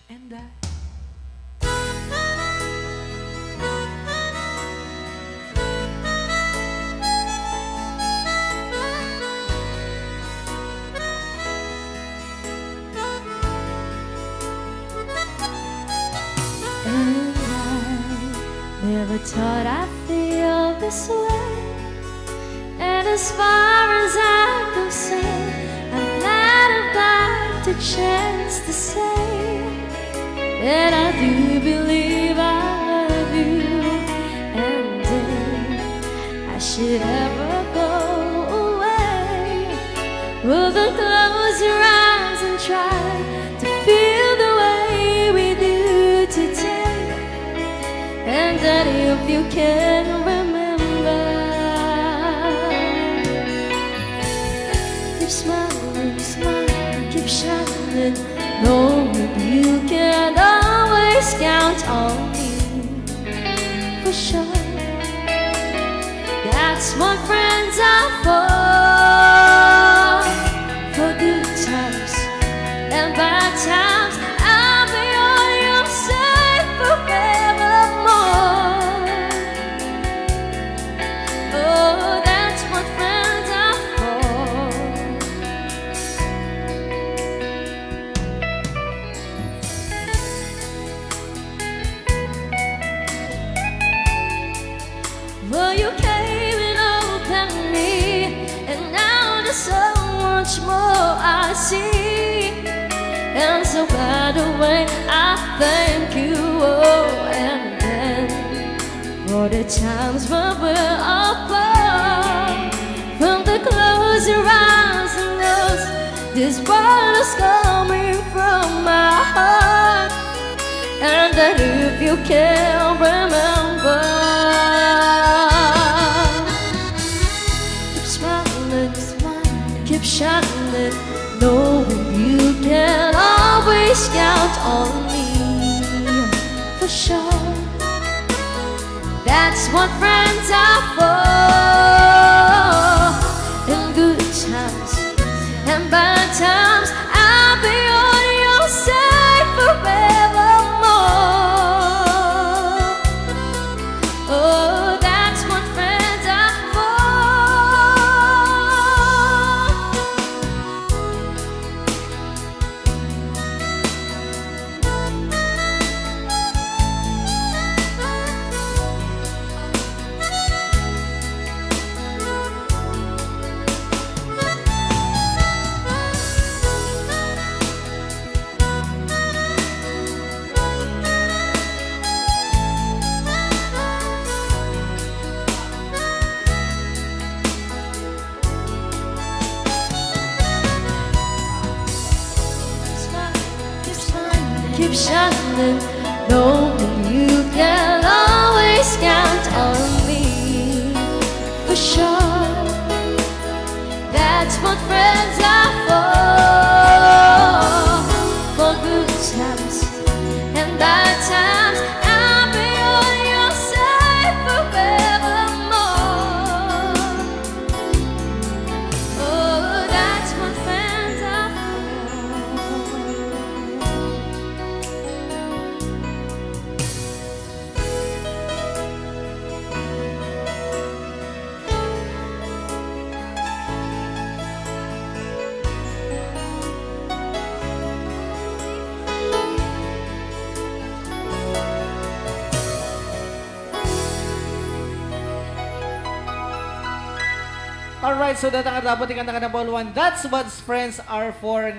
and I. And I never thought I'd feel this way. And as far as I can say, I'm glad I got the chance to say that I do believe I love you. And then I should ever go away. Will then close your eyes and try to feel the way we do today. And that if you can remember, keep smiling, smiling, keep shining, knowing you can always count on me, for sure. That's what friends are for good times and bad times. I'll be on your side forevermore. Oh, that's what friends are for. Well, you came and opened me, and now there's so much more I see. And so by the way, I thank you. Oh, and then for the times when we're apart, from the close your eyes and knows this world is coming from my heart. And that if you can remember, keep smiling, smiling, keep shining, knowing you can always count on me, for sure. That's what friends are for. In good times and bad times, I'll be on your side forevermore. Oh, that's what friends are keep shining, knowing you can always count on me, for sure. That's what friends are for good times and bad times. I'll be on your side forevermore. Oh, that's what friends are Alright, so datang dapat ikan ng ball one. That's what friends are for.